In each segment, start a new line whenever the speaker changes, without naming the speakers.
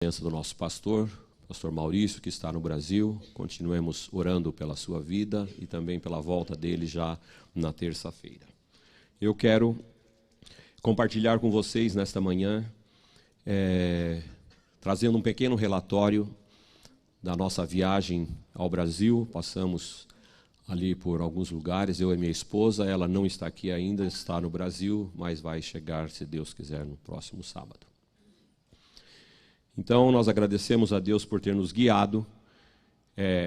presença do nosso pastor Maurício, que está no Brasil. Continuemos orando pela sua vida e também pela volta dele já na terça-feira. Eu quero compartilhar com vocês nesta manhã, trazendo um pequeno relatório da nossa viagem ao Brasil. Passamos ali por alguns lugares, eu e minha esposa. Ela não está aqui ainda, está no Brasil, mas vai chegar, se Deus quiser, no próximo sábado. Então, nós agradecemos a Deus por ter nos guiado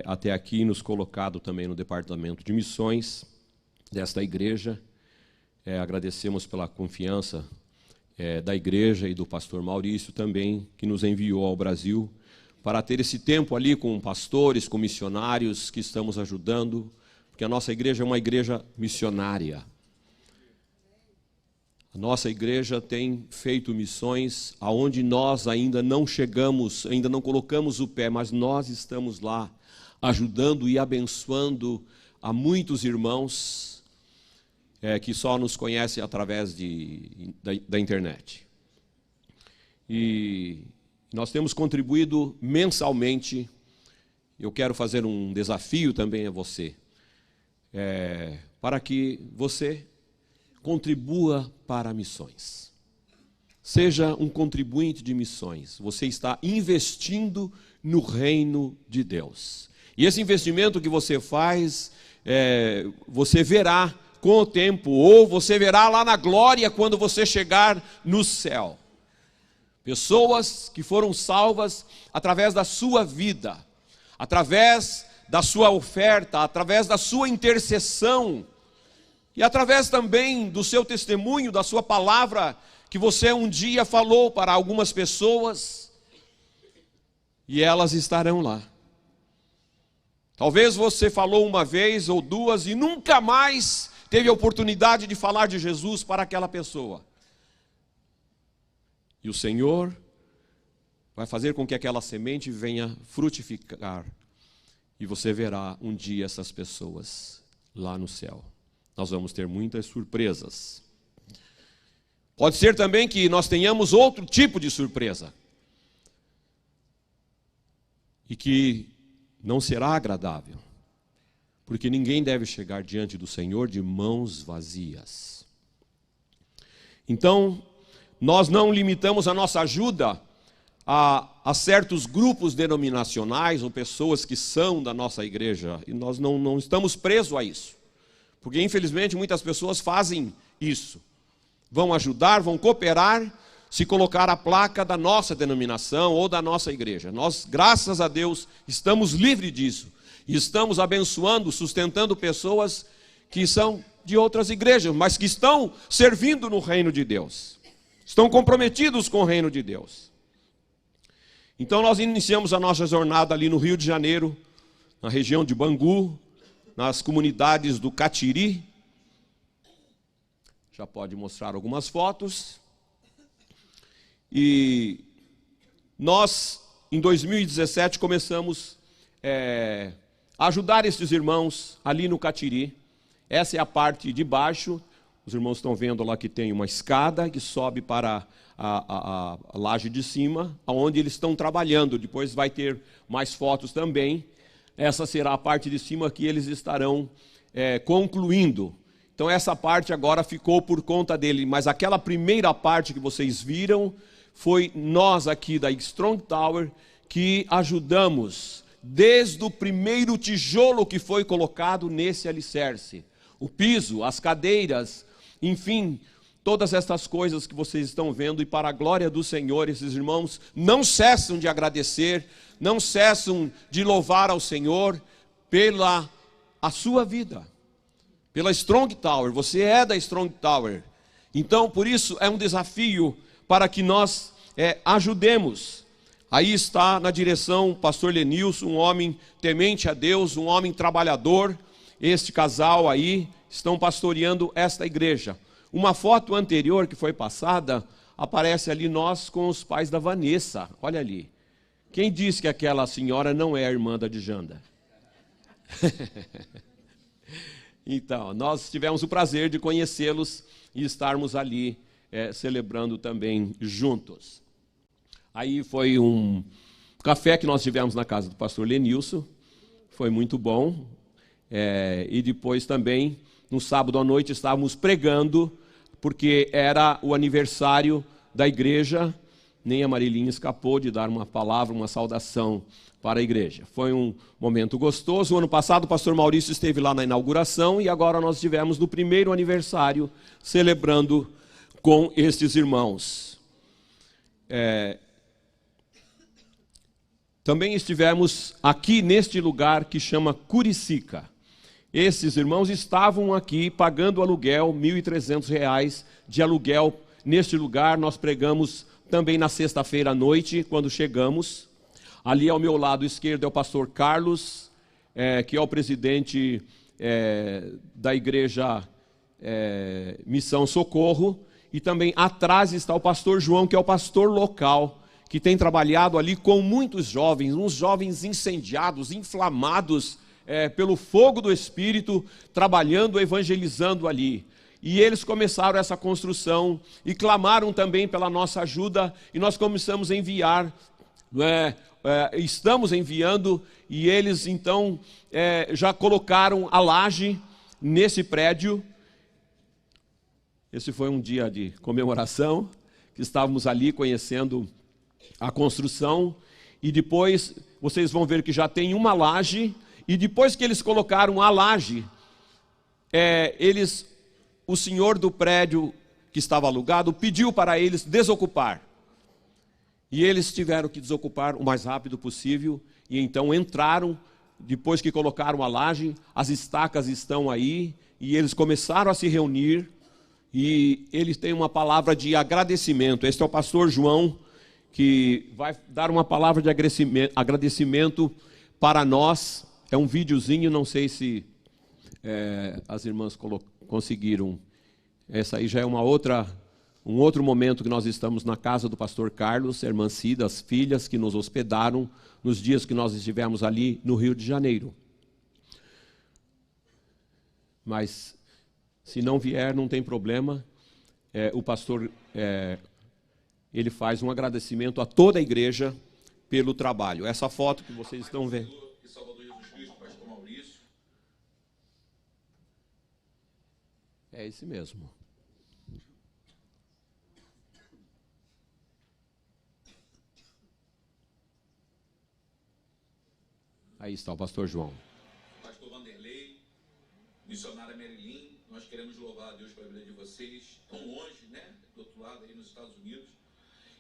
até aqui e nos colocado também no departamento de missões desta igreja. Agradecemos pela confiança da igreja e do pastor Maurício também, que nos enviou ao Brasil para ter esse tempo ali com pastores, com missionários que estamos ajudando, porque a nossa igreja é uma igreja missionária. A nossa igreja tem feito missões aonde nós ainda não chegamos, ainda não colocamos o pé, mas nós estamos lá ajudando e abençoando a muitos irmãos que só nos conhecem através da internet. E nós temos contribuído mensalmente. Eu quero fazer um desafio também a você, para que você contribua para missões. Seja um contribuinte de missões. Você está investindo no reino de Deus. E esse investimento que você faz, você verá com o tempo, ou você verá lá na glória quando você chegar no céu. Pessoas que foram salvas através da sua vida, através da sua oferta, através da sua intercessão, e através também do seu testemunho, da sua palavra, que você um dia falou para algumas pessoas, e elas estarão lá. Talvez você falou uma vez ou duas e nunca mais teve a oportunidade de falar de Jesus para aquela pessoa. E o Senhor vai fazer com que aquela semente venha frutificar, e você verá um dia essas pessoas lá no céu. Nós vamos ter muitas surpresas. Pode ser também que nós tenhamos outro tipo de surpresa, e que não será agradável, porque ninguém deve chegar diante do Senhor de mãos vazias. Então, nós não limitamos a nossa ajuda a certos grupos denominacionais ou pessoas que são da nossa igreja, e nós não estamos presos a isso. Porque, infelizmente, muitas pessoas fazem isso. Vão ajudar, vão cooperar, se colocar a placa da nossa denominação ou da nossa igreja. Nós, graças a Deus, estamos livres disso. E estamos abençoando, sustentando pessoas que são de outras igrejas, mas que estão servindo no reino de Deus. Estão comprometidos com o reino de Deus. Então, nós iniciamos a nossa jornada ali no Rio de Janeiro, na região de Bangu, nas comunidades do Catiri. Já pode mostrar algumas fotos. E nós, em 2017, começamos a ajudar esses irmãos ali no Catiri. Essa é a parte de baixo. Os irmãos estão vendo lá que tem uma escada que sobe para a laje de cima, onde eles estão trabalhando. Depois vai ter mais fotos também. Essa será a parte de cima que eles estarão concluindo. Então essa parte agora ficou por conta dele, mas aquela primeira parte que vocês viram, foi nós aqui da Strong Tower que ajudamos desde o primeiro tijolo que foi colocado nesse alicerce. O piso, as cadeiras, enfim, todas essas coisas que vocês estão vendo, e para a glória do Senhor, esses irmãos não cessam de agradecer, não cessam de louvar ao Senhor pela a sua vida, pela Strong Tower. Você é da Strong Tower. Então, por isso, é um desafio para que nós ajudemos. Aí está na direção o pastor Lenilson, um homem temente a Deus, um homem trabalhador. Este casal aí estão pastoreando esta igreja. Uma foto anterior que foi passada, aparece ali nós com os pais da Vanessa. Olha ali. Quem disse que aquela senhora não é a irmã da Djanda? Então, nós tivemos o prazer de conhecê-los e estarmos ali celebrando também juntos. Aí foi um café que nós tivemos na casa do pastor Lenilson, foi muito bom. E depois também, no sábado à noite, estávamos pregando, porque era o aniversário da igreja. Nem a Marilinha escapou de dar uma palavra, uma saudação para a igreja. Foi um momento gostoso. O ano passado o pastor Maurício esteve lá na inauguração e agora nós estivemos no primeiro aniversário, celebrando com estes irmãos. Também estivemos aqui neste lugar que chama Curicica. Esses irmãos estavam aqui pagando aluguel, R$ 1.300 de aluguel neste lugar. Nós pregamos também na sexta-feira à noite, quando chegamos. Ali ao meu lado esquerdo é o pastor Carlos, que é o presidente da igreja Missão Socorro. E também atrás está o pastor João, que é o pastor local, que tem trabalhado ali com muitos jovens, uns jovens incendiados, inflamados pelo fogo do Espírito, trabalhando, evangelizando ali. E eles começaram essa construção e clamaram também pela nossa ajuda, e nós começamos a enviar, estamos enviando, e eles então já colocaram a laje nesse prédio. Esse foi um dia de comemoração, que estávamos ali conhecendo a construção, e depois vocês vão ver que já tem uma laje, e depois que eles colocaram a laje, o senhor do prédio que estava alugado pediu para eles desocupar. E eles tiveram que desocupar o mais rápido possível, e então entraram, depois que colocaram a laje, as estacas estão aí, e eles começaram a se reunir, e eles têm uma palavra de agradecimento. Este é o pastor João, que vai dar uma palavra de agradecimento para nós. É um videozinho, não sei se as irmãs conseguiram. Essa aí já é um outro momento que nós estamos na casa do pastor Carlos, a irmã Cida, as filhas que nos hospedaram nos dias que nós estivemos ali no Rio de Janeiro. Mas, se não vier, não tem problema. O pastor, ele faz um agradecimento a toda a igreja pelo trabalho. Essa foto que vocês estão vendo. É esse mesmo. Aí está o pastor João.
Pastor Vanderlei, missionária Merilin, nós queremos louvar a Deus pela vida de vocês, tão longe, né, do outro lado aí nos Estados Unidos,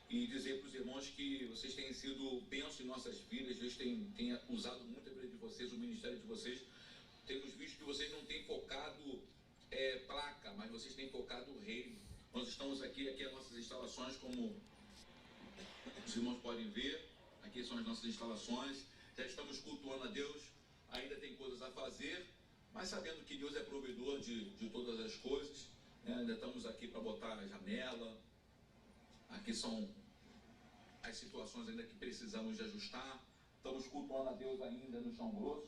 e dizer para os irmãos que vocês têm sido bênçãos em nossas vidas. Deus tem usado muito a vida de vocês, o ministério de vocês. Temos visto que vocês não têm focado placa, mas vocês têm focado o reino. Nós estamos aqui as nossas instalações, como os irmãos podem ver, aqui são as nossas instalações. Já estamos cultuando a Deus, ainda tem coisas a fazer, mas sabendo que Deus é provedor de todas as coisas, né? Ainda estamos aqui para botar a janela, aqui são as situações ainda que precisamos de ajustar, estamos cultuando a Deus ainda no chão grosso,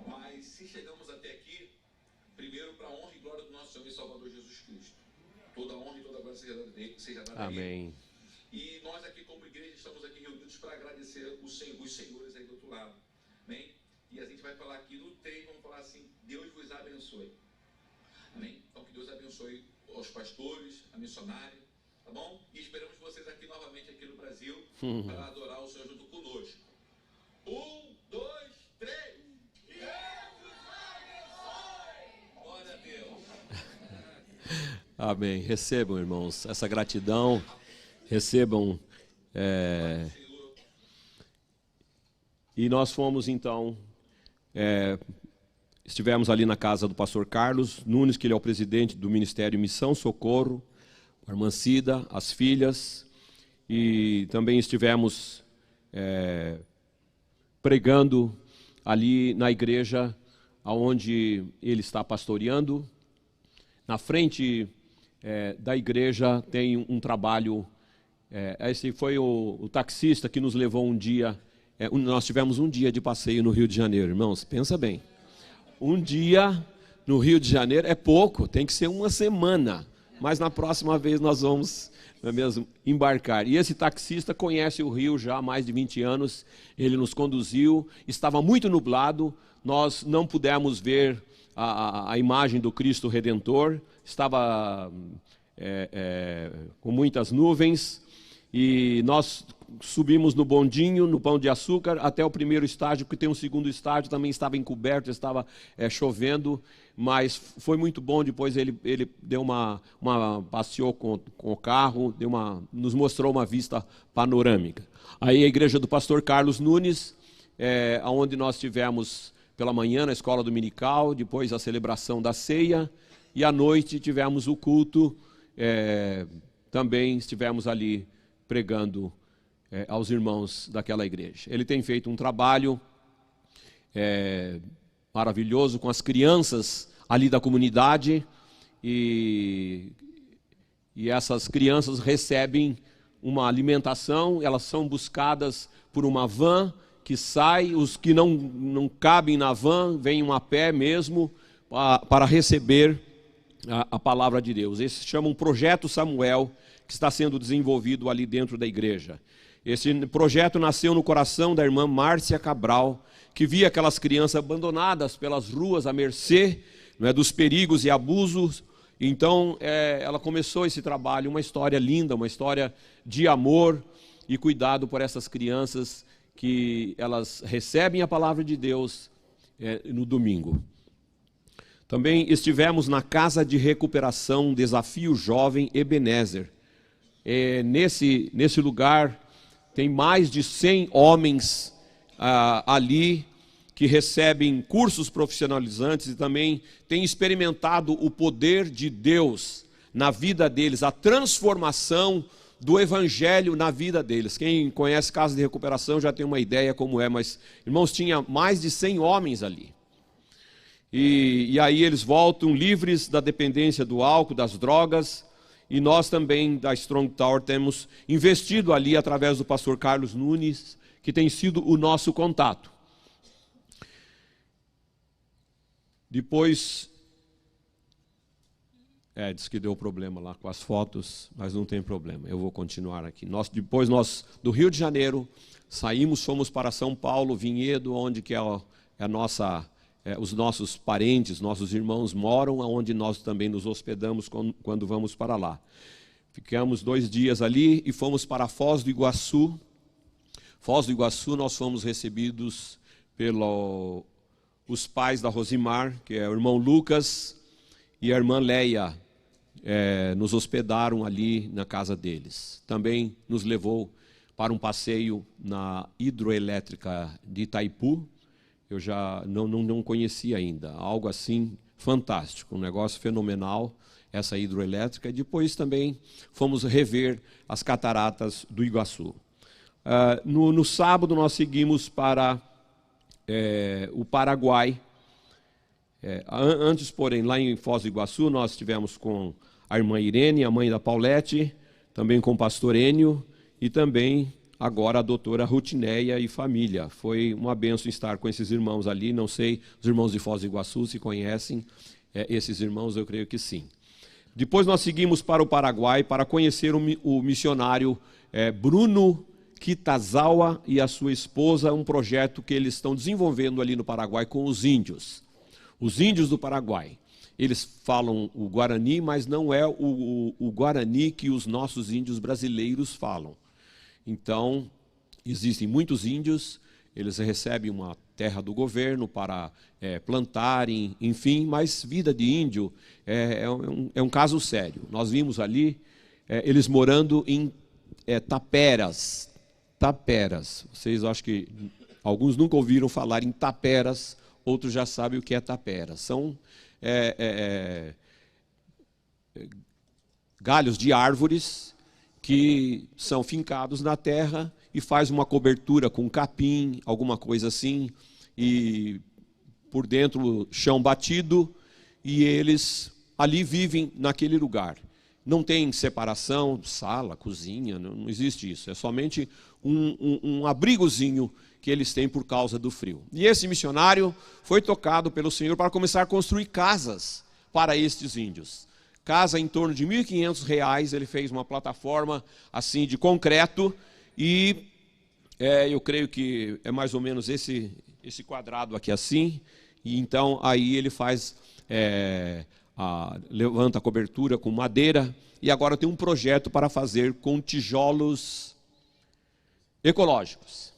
mas se chegamos até aqui, primeiro para a honra e glória do nosso Senhor e Salvador Jesus Cristo. Toda honra e toda glória seja dada a Ele.
Amém.
E nós aqui como igreja estamos aqui reunidos para agradecer os senhores aí do outro lado. Amém? E a gente vai falar aqui no 3, vamos falar assim: Deus vos abençoe. Amém? Então que Deus abençoe os pastores, a missionária, tá bom? E esperamos vocês aqui novamente aqui no Brasil para adorar o Senhor junto conosco. 1, 2, 3. Glória a Deus.
Amém. Recebam, irmãos, essa gratidão. Recebam. E nós fomos, então, estivemos ali na casa do pastor Carlos Nunes, que ele é o presidente do Ministério Missão Socorro, a irmã Cida, as filhas, e também estivemos pregando ali na igreja onde ele está pastoreando. Na frente da igreja tem um trabalho. Esse foi o taxista que nos levou um dia. Nós tivemos um dia de passeio no Rio de Janeiro, irmãos, pensa bem. Um dia no Rio de Janeiro é pouco, tem que ser uma semana mas na próxima vez nós vamos, não é mesmo, embarcar. E esse taxista conhece o rio já há mais de 20 anos, ele nos conduziu, estava muito nublado, nós não pudemos ver a imagem do Cristo Redentor, estava com muitas nuvens, e nós subimos no bondinho, no Pão de Açúcar, até o primeiro estágio, porque tem um segundo estágio, também estava encoberto, estava chovendo, mas foi muito bom. Depois ele deu passeou com o carro, nos mostrou uma vista panorâmica. Aí a igreja do pastor Carlos Nunes, onde nós tivemos pela manhã na escola dominical, depois a celebração da ceia, e à noite tivemos o culto, também estivemos ali pregando aos irmãos daquela igreja. Ele tem feito um trabalho maravilhoso com as crianças ali da comunidade, e essas crianças recebem uma alimentação, elas são buscadas por uma van que sai, os que não cabem na van, vêm a pé mesmo para receber a palavra de Deus. Esse se chama um Projeto Samuel, que está sendo desenvolvido ali dentro da igreja. Esse projeto nasceu no coração da irmã Márcia Cabral, que via aquelas crianças abandonadas pelas ruas à mercê, não é, dos perigos e abusos. Então ela começou esse trabalho, uma história linda, uma história de amor e cuidado por essas crianças, que elas recebem a palavra de Deus no domingo. Também estivemos na Casa de Recuperação Desafio Jovem Ebenezer. Nesse lugar tem mais de 100 homens ali que recebem cursos profissionalizantes e também têm experimentado o poder de Deus na vida deles, a transformação do evangelho na vida deles. Quem conhece Casa de Recuperação já tem uma ideia como é, mas, irmãos, tinha mais de 100 homens ali. E aí eles voltam livres da dependência do álcool, das drogas. E nós também, da Strong Tower, temos investido ali através do pastor Carlos Nunes, que tem sido o nosso contato. Depois, diz que deu problema lá com as fotos, mas não tem problema, eu vou continuar aqui. Depois nós, do Rio de Janeiro, fomos para São Paulo, Vinhedo, onde que os nossos parentes, nossos irmãos moram, onde nós também nos hospedamos quando vamos para lá. Ficamos 2 dias ali e fomos para Foz do Iguaçu. Foz do Iguaçu nós fomos recebidos pelos pais da Rosimar, que é o irmão Lucas e a irmã Leia, nos hospedaram ali na casa deles. Também nos levou para um passeio na hidroelétrica de Itaipu. Eu já não conhecia ainda, algo assim fantástico, um negócio fenomenal, essa hidroelétrica. E depois também fomos rever as cataratas do Iguaçu. No sábado nós seguimos para o Paraguai. Antes, porém, lá em Foz do Iguaçu, nós estivemos com a irmã Irene, a mãe da Paulette, também com o pastor Enio e também agora a doutora Rutineia e família. Foi uma bênção estar com esses irmãos ali. Não sei, os irmãos de Foz do Iguaçu se conhecem esses irmãos, eu creio que sim. Depois nós seguimos para o Paraguai para conhecer o missionário Bruno Kitazawa e a sua esposa, um projeto que eles estão desenvolvendo ali no Paraguai com os índios. Os índios do Paraguai. Eles falam o Guarani, mas não é o Guarani que os nossos índios brasileiros falam. Então, existem muitos índios, eles recebem uma terra do governo para plantarem, enfim, mas vida de índio é um caso sério. Nós vimos ali eles morando em taperas. Taperas. Vocês acho que alguns nunca ouviram falar em taperas, outros já sabem o que é taperas. São galhos de árvores que são fincados na terra e faz uma cobertura com capim, alguma coisa assim, e por dentro chão batido, e eles ali vivem naquele lugar. Não tem separação, sala, cozinha, não existe isso. É somente um abrigozinho que eles têm por causa do frio. E esse missionário foi tocado pelo Senhor para começar a construir casas para estes índios. casa em torno de R$ 1.500, ele fez uma plataforma assim de concreto e eu creio que é mais ou menos esse quadrado aqui assim, e então aí ele faz, levanta a cobertura com madeira, e agora tem um projeto para fazer com tijolos ecológicos.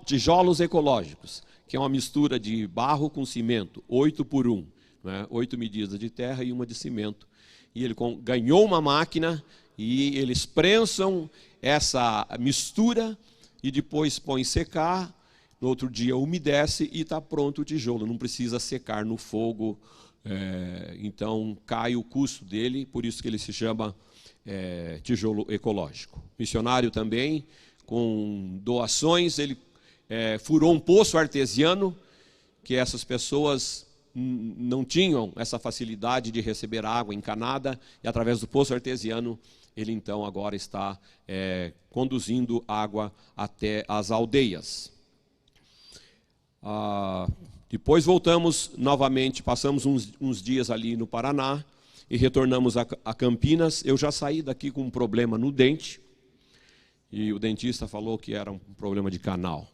Tijolos ecológicos, que é uma mistura de barro com cimento, 8x1, né? 8 medidas de terra e uma de cimento. E ele ganhou uma máquina e eles prensam essa mistura e depois põe secar, no outro dia umedece e está pronto o tijolo, não precisa secar no fogo, então cai o custo dele, por isso que ele se chama tijolo ecológico. Missionário também, com doações, ele furou um poço artesiano, que essas pessoas não tinham essa facilidade de receber água encanada, e através do poço artesiano, ele então agora está conduzindo água até as aldeias. Depois voltamos novamente, passamos uns dias ali no Paraná, e retornamos a Campinas. Eu já saí daqui com um problema no dente, e o dentista falou que era um problema de canal.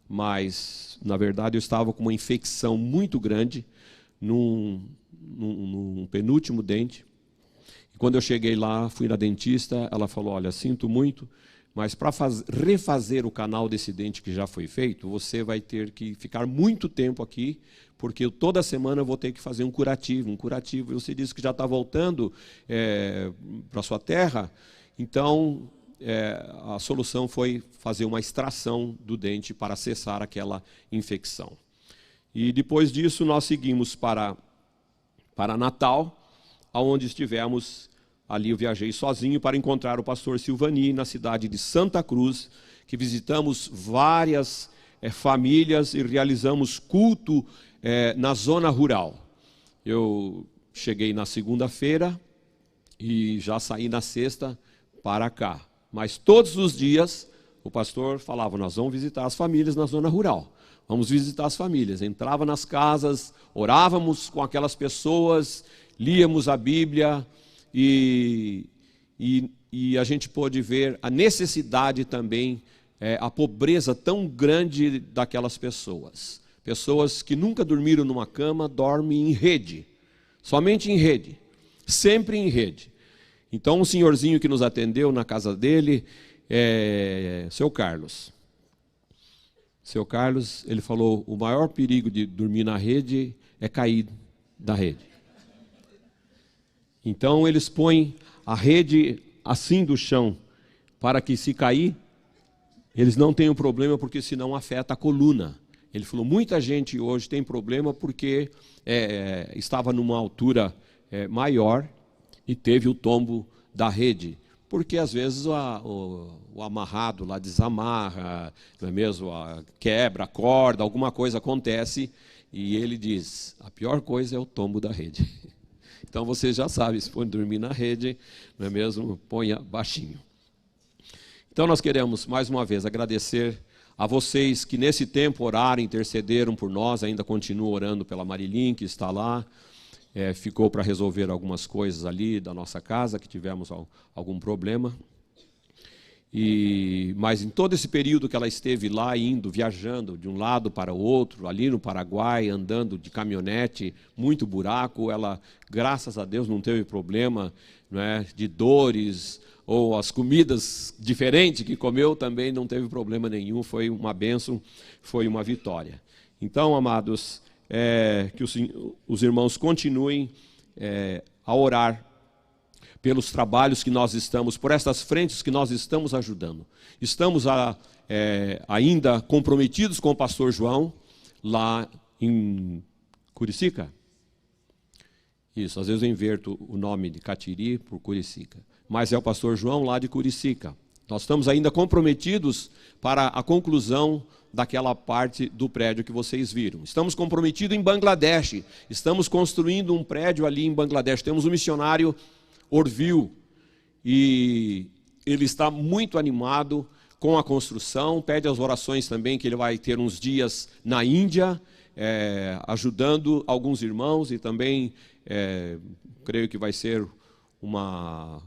Mas, na verdade, eu estava com uma infecção muito grande num penúltimo dente. E quando eu cheguei lá, fui na dentista, ela falou, olha, sinto muito, mas para refazer o canal desse dente que já foi feito, você vai ter que ficar muito tempo aqui, porque toda semana eu vou ter que fazer um curativo. E você disse que já está voltando para a sua terra, então a solução foi fazer uma extração do dente para cessar aquela infecção. E depois disso nós seguimos para Natal, onde estivemos ali. Eu viajei sozinho para encontrar o pastor Silvani na cidade de Santa Cruz, que visitamos várias famílias e realizamos culto na zona rural. Eu cheguei na segunda-feira e já saí na sexta para cá. Mas todos os dias o pastor falava, nós vamos visitar as famílias na zona rural. Vamos visitar as famílias. Entrava nas casas, orávamos com aquelas pessoas, líamos a Bíblia e a gente pôde ver a necessidade também, a pobreza tão grande daquelas pessoas. Pessoas que nunca dormiram numa cama, dormem em rede, somente em rede, sempre em rede. Então, um senhorzinho que nos atendeu na casa dele, seu Carlos. Seu Carlos, ele falou, o maior perigo de dormir na rede é cair da rede. Então, eles põem a rede assim do chão, para que se cair, eles não tenham problema, porque senão afeta a coluna. Ele falou, muita gente hoje tem problema porque estava numa altura maior, e teve o tombo da rede, porque às vezes o amarrado lá desamarra, não é mesmo? Quebra a corda, alguma coisa acontece, e ele diz, a pior coisa é o tombo da rede. Então você já sabe, se for dormir na rede, não é mesmo? Ponha baixinho. Então nós queremos mais uma vez agradecer a vocês que nesse tempo oraram, intercederam por nós, ainda continuam orando pela Marilyn, que está lá. Ficou para resolver algumas coisas ali da nossa casa, que tivemos algum problema. Mas em todo esse período que ela esteve lá, viajando de um lado para o outro, ali no Paraguai, andando de caminhonete, muito buraco, ela, graças a Deus, não teve problema, não é, de dores, ou as comidas diferentes que comeu também não teve problema nenhum, foi uma bênção, foi uma vitória. Então, amados, que os irmãos continuem a orar pelos trabalhos que nós estamos, por essas frentes que nós estamos ajudando. Estamos ainda comprometidos com o pastor João, lá em Curicica. Isso, às vezes eu inverto o nome de Catiri por Curicica. Mas é o pastor João lá de Curicica. Nós estamos ainda comprometidos para a conclusão daquela parte do prédio que vocês viram. Estamos comprometidos em Bangladesh, estamos construindo um prédio ali em Bangladesh. Temos um missionário, Orville, e ele está muito animado com a construção, pede as orações também, que ele vai ter uns dias na Índia, ajudando alguns irmãos e também creio que vai ser uma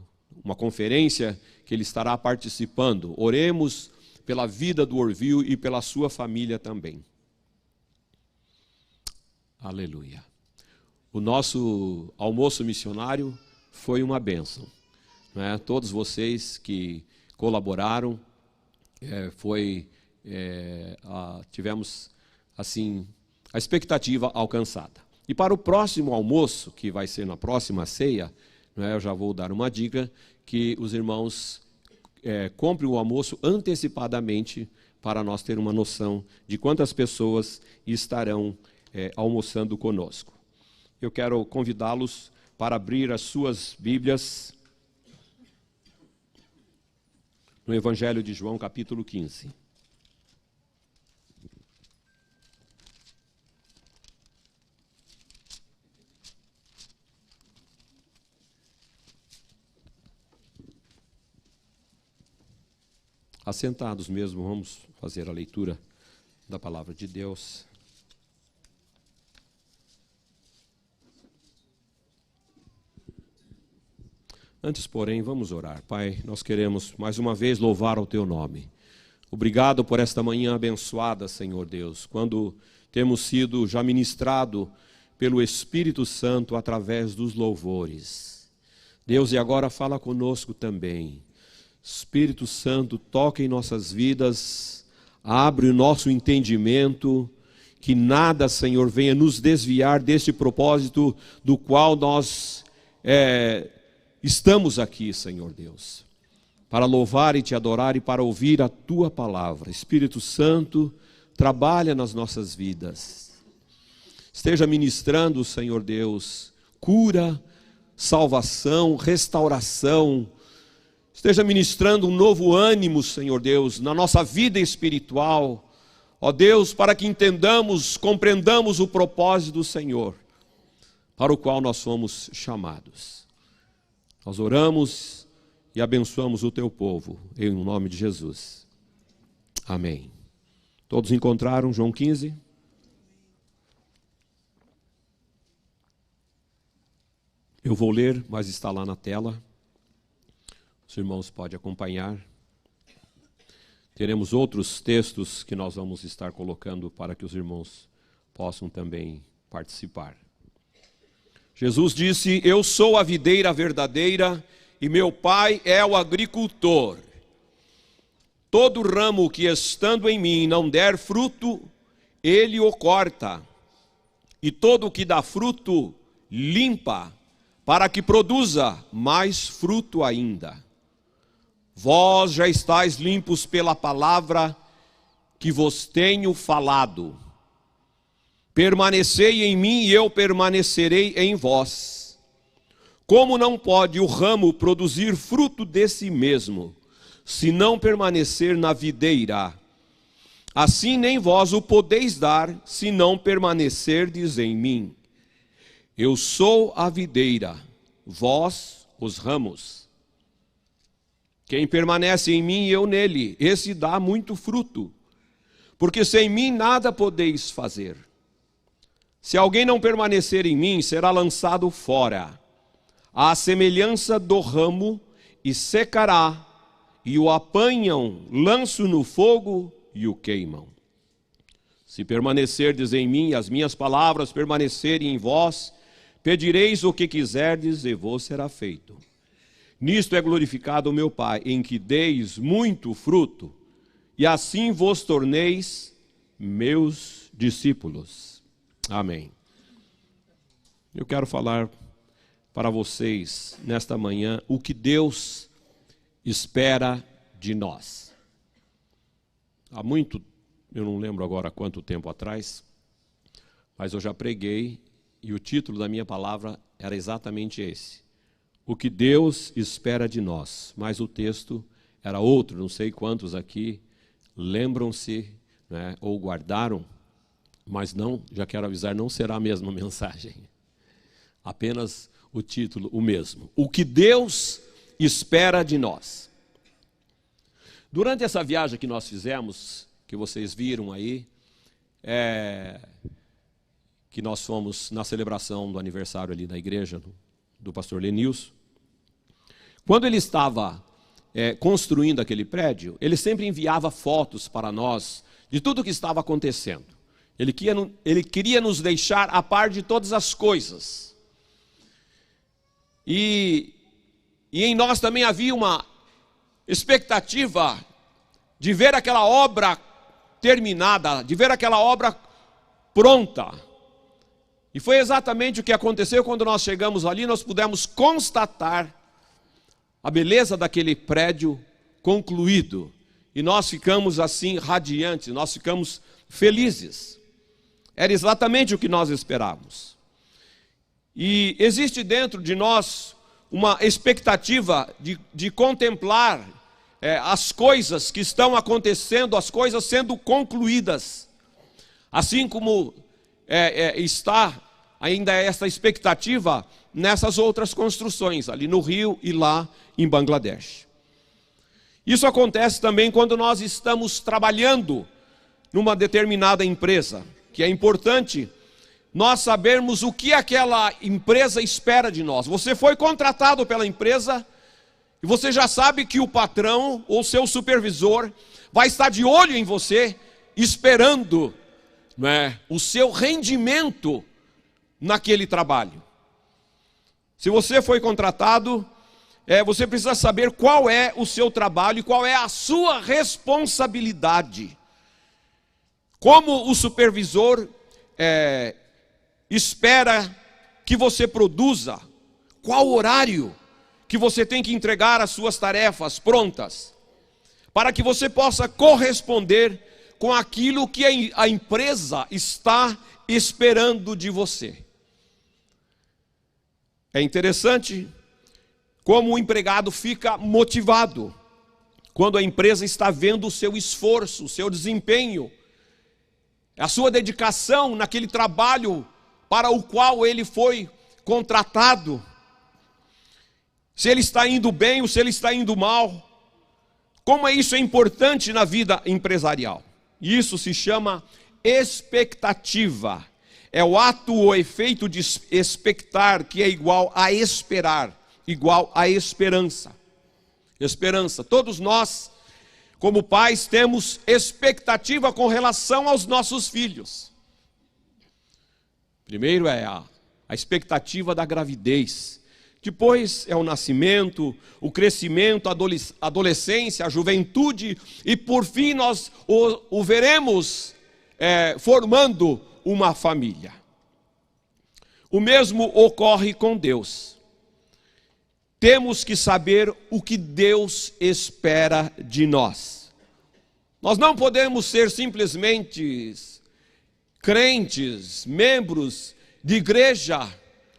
conferência que ele estará participando. Oremos pela vida do Orville e pela sua família também. Aleluia. O nosso almoço missionário foi uma bênção, né? Todos vocês que colaboraram, tivemos assim a expectativa alcançada. E para o próximo almoço, que vai ser na próxima ceia, né, eu já vou dar uma dica, que os irmãos comprem o almoço antecipadamente para nós ter uma noção de quantas pessoas estarão almoçando conosco. Eu quero convidá-los para abrir as suas Bíblias no Evangelho de João, capítulo 15. Assentados mesmo, vamos fazer a leitura da palavra de Deus. Antes, porém, vamos orar. Pai, nós queremos mais uma vez louvar ao Teu nome. Obrigado por esta manhã abençoada, Senhor Deus, quando temos sido já ministrado pelo Espírito Santo através dos louvores. Deus, e agora fala conosco também. Espírito Santo, toca em nossas vidas, abre o nosso entendimento, que nada, Senhor, venha nos desviar deste propósito do qual nós estamos aqui, Senhor Deus, para louvar e Te adorar e para ouvir a Tua palavra. Espírito Santo, trabalha nas nossas vidas. Esteja ministrando, Senhor Deus, cura, salvação, restauração. Esteja ministrando um novo ânimo, Senhor Deus, na nossa vida espiritual. Ó Deus, para que entendamos, compreendamos o propósito do Senhor, para o qual nós somos chamados. Nós oramos e abençoamos o Teu povo, em nome de Jesus. Amém. Todos encontraram João 15? Eu vou ler, mas está lá na tela. Os irmãos podem acompanhar. Teremos outros textos que nós vamos estar colocando para que os irmãos possam também participar. Jesus disse: eu sou a videira verdadeira e meu Pai é o agricultor. Todo ramo que estando em mim não der fruto, Ele o corta. E todo o que dá fruto, limpa, para que produza mais fruto ainda. Vós já estáis limpos pela palavra que vos tenho falado. Permanecei em mim e eu permanecerei em vós. Como não pode o ramo produzir fruto de si mesmo, se não permanecer na videira? Assim nem vós o podeis dar, se não permanecerdes em mim. Eu sou a videira, vós os ramos. Quem permanece em mim e eu nele, esse dá muito fruto, porque sem mim nada podeis fazer. Se alguém não permanecer em mim, será lançado fora, à semelhança do ramo, e secará, e o apanham, lançam no fogo e o queimam. Se permanecerdes em mim e as minhas palavras permanecerem em vós, pedireis o que quiserdes e vos será feito. Nisto é glorificado o meu Pai, em que deis muito fruto, e assim vos torneis meus discípulos. Amém. Eu quero falar para vocês nesta manhã o que Deus espera de nós. Há muito, eu não lembro agora quanto tempo atrás, mas eu já preguei e o título da minha palavra era exatamente esse: o que Deus espera de nós. Mas o texto era outro, não sei quantos aqui lembram-se, né, ou guardaram. Mas não, já quero avisar, não será a mesma mensagem. Apenas o título, o mesmo. O que Deus espera de nós. Durante essa viagem que nós fizemos, que vocês viram aí, que nós fomos na celebração do aniversário ali da igreja do pastor Lenilson. Quando ele estava construindo aquele prédio, ele sempre enviava fotos para nós de tudo o que estava acontecendo. Ele queria nos deixar a par de todas as coisas. E em nós também havia uma expectativa de ver aquela obra terminada, de ver aquela obra pronta. E foi exatamente o que aconteceu quando nós chegamos ali. Nós pudemos constatar a beleza daquele prédio concluído. E nós ficamos assim radiantes, nós ficamos felizes. Era exatamente o que nós esperávamos. E existe dentro de nós uma expectativa de contemplar as coisas que estão acontecendo, as coisas sendo concluídas. Assim como está ainda essa expectativa nessas outras construções, ali no Rio e lá em Bangladesh. Isso acontece também quando nós estamos trabalhando numa determinada empresa, que é importante nós sabermos o que aquela empresa espera de nós. Você foi contratado pela empresa e você já sabe que o patrão ou seu supervisor vai estar de olho em você, esperando, o seu rendimento naquele trabalho. Se você foi contratado, você precisa saber qual é o seu trabalho e qual é a sua responsabilidade. Como o supervisor espera que você produza, qual horário que você tem que entregar as suas tarefas prontas, para que você possa corresponder com aquilo que a empresa está esperando de você. É interessante como o empregado fica motivado quando a empresa está vendo o seu esforço, o seu desempenho, a sua dedicação naquele trabalho para o qual ele foi contratado. Se ele está indo bem ou se ele está indo mal. Como isso é importante na vida empresarial. Isso se chama expectativa. É o ato ou efeito de expectar, que é igual a esperar, igual a esperança. Esperança. Todos nós, como pais, temos expectativa com relação aos nossos filhos. Primeiro é a expectativa da gravidez. Depois é o nascimento, o crescimento, a adolescência, a juventude. E por fim nós o veremos formando uma família. O mesmo ocorre com Deus. Temos que saber o que Deus espera de nós. Nós não podemos ser simplesmente crentes, membros de igreja,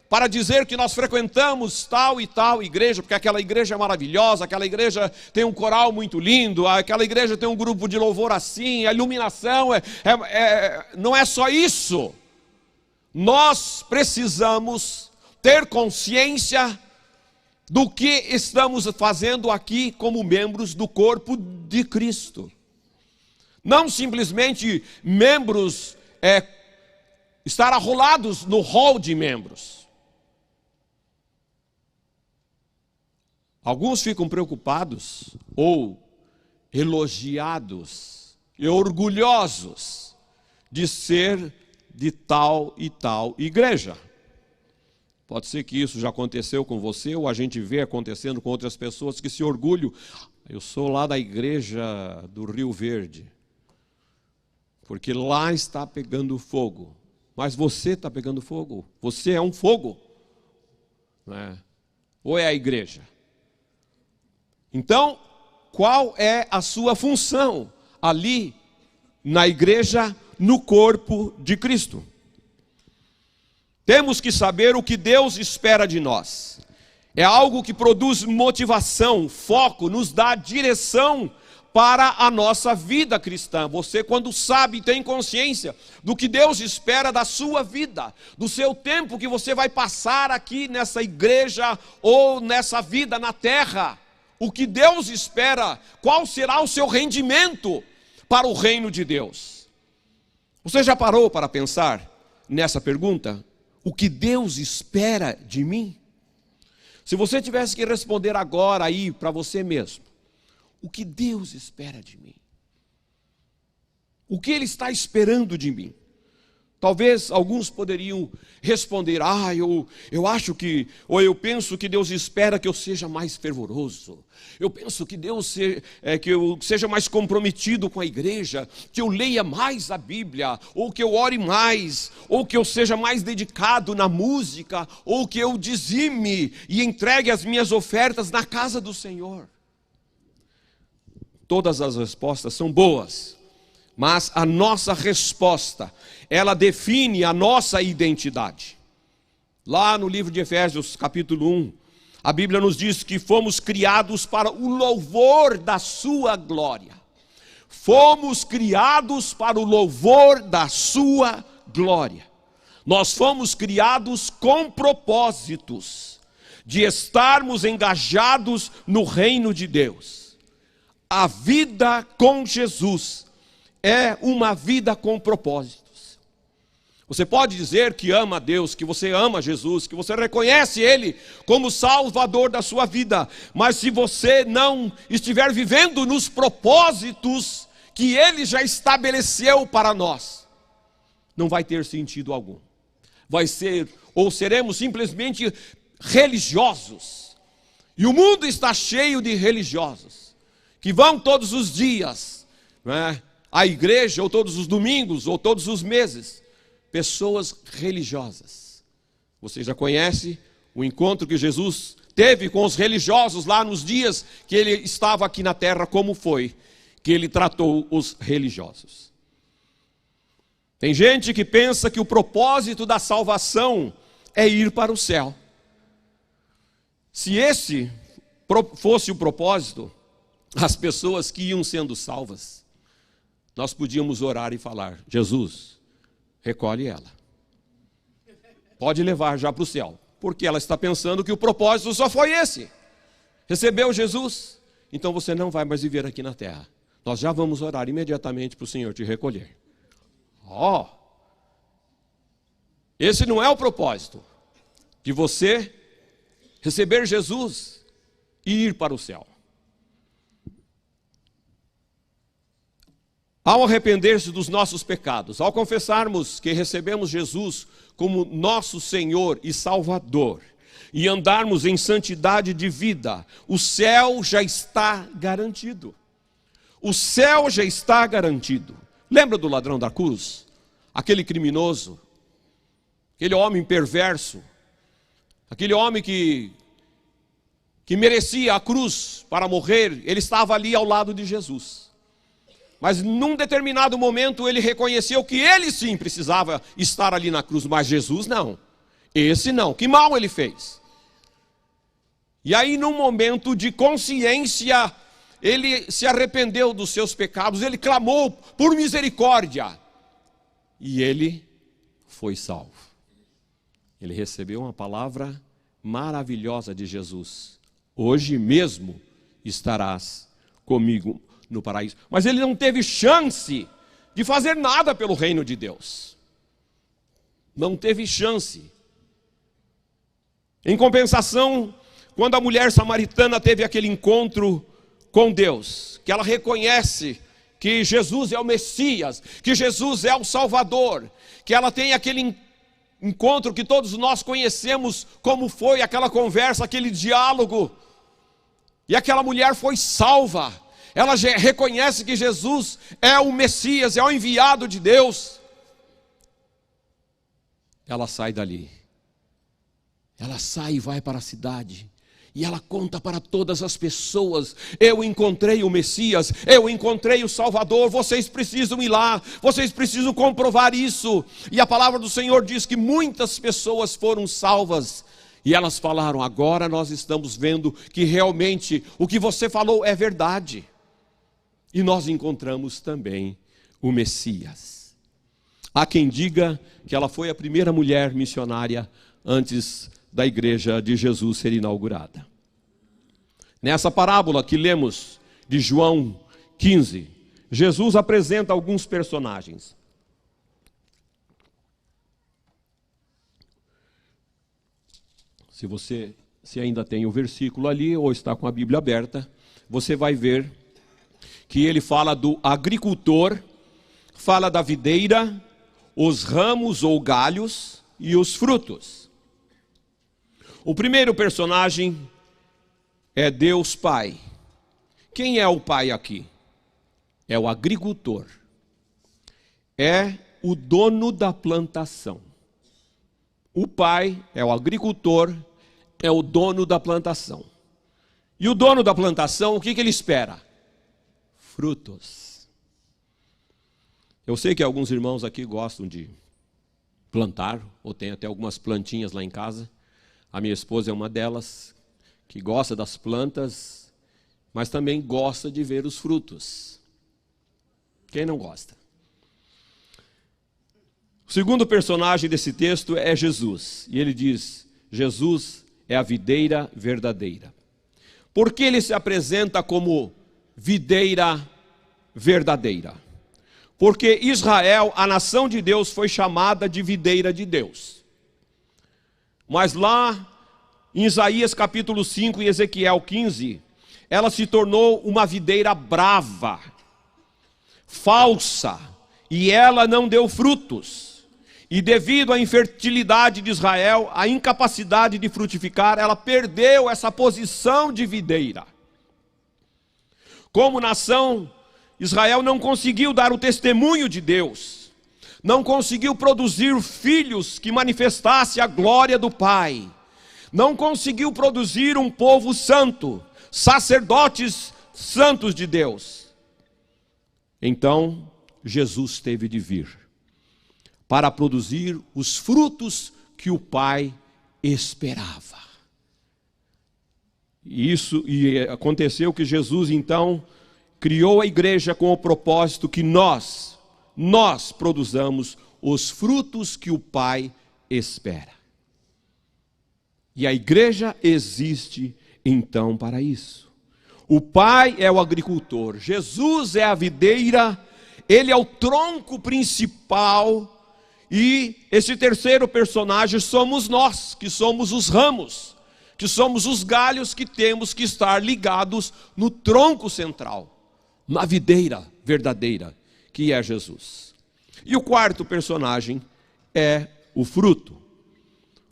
para dizer que nós frequentamos tal e tal igreja, porque aquela igreja é maravilhosa, aquela igreja tem um coral muito lindo, aquela igreja tem um grupo de louvor assim, a iluminação, não é só isso. Nós precisamos ter consciência do que estamos fazendo aqui como membros do corpo de Cristo. Não simplesmente membros, estar arrolados no hall de membros. Alguns ficam preocupados ou elogiados e orgulhosos de ser de tal e tal igreja. Pode ser que isso já aconteceu com você, ou a gente vê acontecendo com outras pessoas que se orgulham. Eu sou lá da igreja do Rio Verde, porque lá está pegando fogo. Mas você está pegando fogo? Você é um fogo? Não é? Ou é a igreja? Então, qual é a sua função ali na igreja, no corpo de Cristo? Temos que saber o que Deus espera de nós. É algo que produz motivação, foco, nos dá direção para a nossa vida cristã. Você, quando sabe e tem consciência do que Deus espera da sua vida, do seu tempo que você vai passar aqui nessa igreja ou nessa vida na terra, o que Deus espera, qual será o seu rendimento para o reino de Deus? Você já parou para pensar nessa pergunta? O que Deus espera de mim? Se você tivesse que responder agora aí para você mesmo, o que Deus espera de mim? O que Ele está esperando de mim? Talvez alguns poderiam responder, eu acho que, ou eu penso que Deus espera que eu seja mais fervoroso. Eu penso que que eu seja mais comprometido com a igreja, que eu leia mais a Bíblia, ou que eu ore mais, ou que eu seja mais dedicado na música, ou que eu dizime e entregue as minhas ofertas na casa do Senhor. Todas as respostas são boas, mas a nossa resposta, ela define a nossa identidade. Lá no livro de Efésios, capítulo 1, a Bíblia nos diz que fomos criados para o louvor da sua glória. Fomos criados para o louvor da sua glória. Nós fomos criados com propósitos de estarmos engajados no reino de Deus. A vida com Jesus é uma vida com propósitos. Você pode dizer que ama a Deus, que você ama Jesus, que você reconhece Ele como Salvador da sua vida, mas se você não estiver vivendo nos propósitos que Ele já estabeleceu para nós, não vai ter sentido algum. Vai ser, ou seremos simplesmente religiosos. E o mundo está cheio de religiosos, que vão todos os dias, né, à igreja, ou todos os domingos, ou todos os meses. Pessoas religiosas. Você já conhece o encontro que Jesus teve com os religiosos lá nos dias que Ele estava aqui na terra, como foi que Ele tratou os religiosos. Tem gente que pensa que o propósito da salvação é ir para o céu. Se esse fosse o propósito, as pessoas que iam sendo salvas, nós podíamos orar e falar: Jesus, recolhe ela. Pode levar já para o céu. Porque ela está pensando que o propósito só foi esse. Recebeu Jesus, então você não vai mais viver aqui na terra. Nós já vamos orar imediatamente para o Senhor te recolher. Esse não é o propósito. De você receber Jesus e ir para o céu. Ao arrepender-se dos nossos pecados, ao confessarmos que recebemos Jesus como nosso Senhor e Salvador, e andarmos em santidade de vida, o céu já está garantido. O céu já está garantido. Lembra do ladrão da cruz? Aquele criminoso, aquele homem perverso, aquele homem que merecia a cruz para morrer, ele estava ali ao lado de Jesus. Mas num determinado momento ele reconheceu que ele sim precisava estar ali na cruz, mas Jesus não. Esse não. Que mal ele fez? E aí num momento de consciência, ele se arrependeu dos seus pecados, ele clamou por misericórdia. E ele foi salvo. Ele recebeu uma palavra maravilhosa de Jesus: hoje mesmo estarás comigo no paraíso. Mas ele não teve chance de fazer nada pelo reino de Deus. Não teve chance. Em compensação, quando a mulher samaritana teve aquele encontro com Deus, que ela reconhece que Jesus é o Messias, que Jesus é o Salvador, que ela tem aquele encontro que todos nós conhecemos como foi aquela conversa, aquele diálogo, e aquela mulher foi salva. Ela reconhece que Jesus é o Messias, é o enviado de Deus. Ela sai dali. Ela sai e vai para a cidade. E ela conta para todas as pessoas: eu encontrei o Messias, eu encontrei o Salvador, vocês precisam ir lá, vocês precisam comprovar isso. E a palavra do Senhor diz que muitas pessoas foram salvas. E elas falaram: agora nós estamos vendo que realmente o que você falou é verdade. E nós encontramos também o Messias. Há quem diga que ela foi a primeira mulher missionária antes da igreja de Jesus ser inaugurada. Nessa parábola que lemos de João 15, Jesus apresenta alguns personagens. Se ainda tem o versículo ali, ou está com a Bíblia aberta, você vai ver que ele fala do agricultor, fala da videira, os ramos ou galhos e os frutos. O primeiro personagem é Deus Pai. Quem é o Pai aqui? É o agricultor. É o dono da plantação. O Pai é o agricultor, é o dono da plantação. E o dono da plantação, o que ele espera? Frutos. Eu sei que alguns irmãos aqui gostam de plantar, ou tem até algumas plantinhas lá em casa. A minha esposa é uma delas, que gosta das plantas, mas também gosta de ver os frutos. Quem não gosta? O segundo personagem desse texto é Jesus. E ele diz, Jesus é a videira verdadeira. Por que ele se apresenta como videira verdadeira? Porque Israel, a nação de Deus, foi chamada de videira de Deus. Mas lá em Isaías capítulo 5 e Ezequiel 15, ela se tornou uma videira brava, falsa, e ela não deu frutos. E devido à infertilidade de Israel, à incapacidade de frutificar, ela perdeu essa posição de videira. Como nação, Israel não conseguiu dar o testemunho de Deus, não conseguiu produzir filhos que manifestassem a glória do Pai, não conseguiu produzir um povo santo, sacerdotes santos de Deus. Então, Jesus teve de vir para produzir os frutos que o Pai esperava. E aconteceu que Jesus então criou a igreja com o propósito que nós produzamos os frutos que o Pai espera. E a igreja existe então para isso. O Pai é o agricultor, Jesus é a videira, ele é o tronco principal. E esse terceiro personagem somos nós, que somos os ramos, que somos os galhos que temos que estar ligados no tronco central, na videira verdadeira, que é Jesus. E o quarto personagem é o fruto. O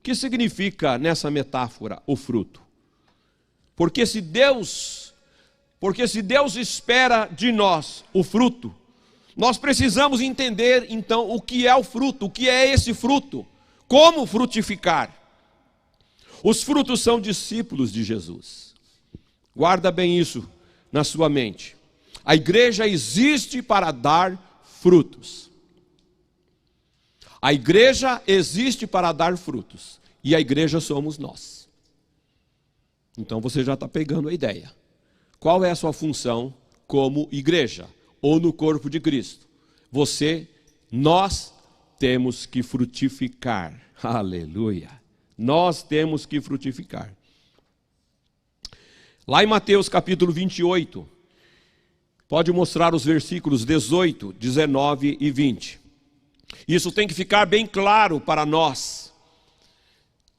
que significa nessa metáfora o fruto? Porque se Deus espera de nós o fruto, nós precisamos entender, então, o que é o fruto, o que é esse fruto, como frutificar. Os frutos são discípulos de Jesus. Guarda bem isso na sua mente. A igreja existe para dar frutos. A igreja existe para dar frutos. E a igreja somos nós. Então você já está pegando a ideia. Qual é a sua função como igreja? Ou no corpo de Cristo? Nós temos que frutificar. Aleluia. Nós temos que frutificar. Lá em Mateus capítulo 28, pode mostrar os versículos 18, 19 e 20. Isso tem que ficar bem claro para nós.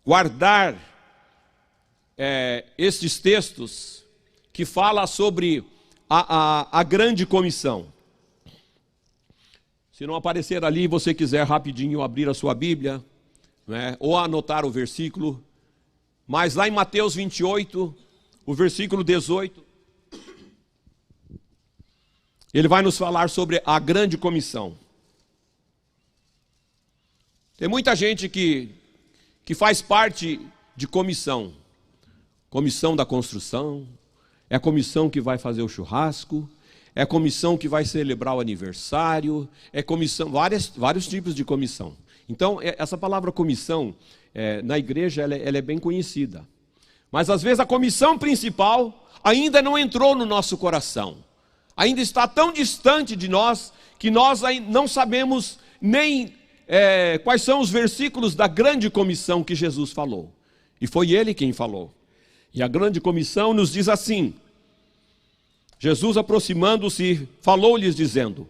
Guardar estes textos que falam sobre a grande comissão. Se não aparecer ali, você quiser rapidinho abrir a sua Bíblia, né, ou anotar o versículo, mas lá em Mateus 28, o versículo 18, ele vai nos falar sobre a grande comissão. Tem muita gente que faz parte de comissão da construção, é a comissão que vai fazer o churrasco, é a comissão que vai celebrar o aniversário, é comissão, vários tipos de comissão. Então, essa palavra comissão, na igreja, ela é bem conhecida. Mas, às vezes, a comissão principal ainda não entrou no nosso coração. Ainda está tão distante de nós, que nós não sabemos nem quais são os versículos da grande comissão que Jesus falou. E foi ele quem falou. E a grande comissão nos diz assim: Jesus, aproximando-se, falou-lhes dizendo: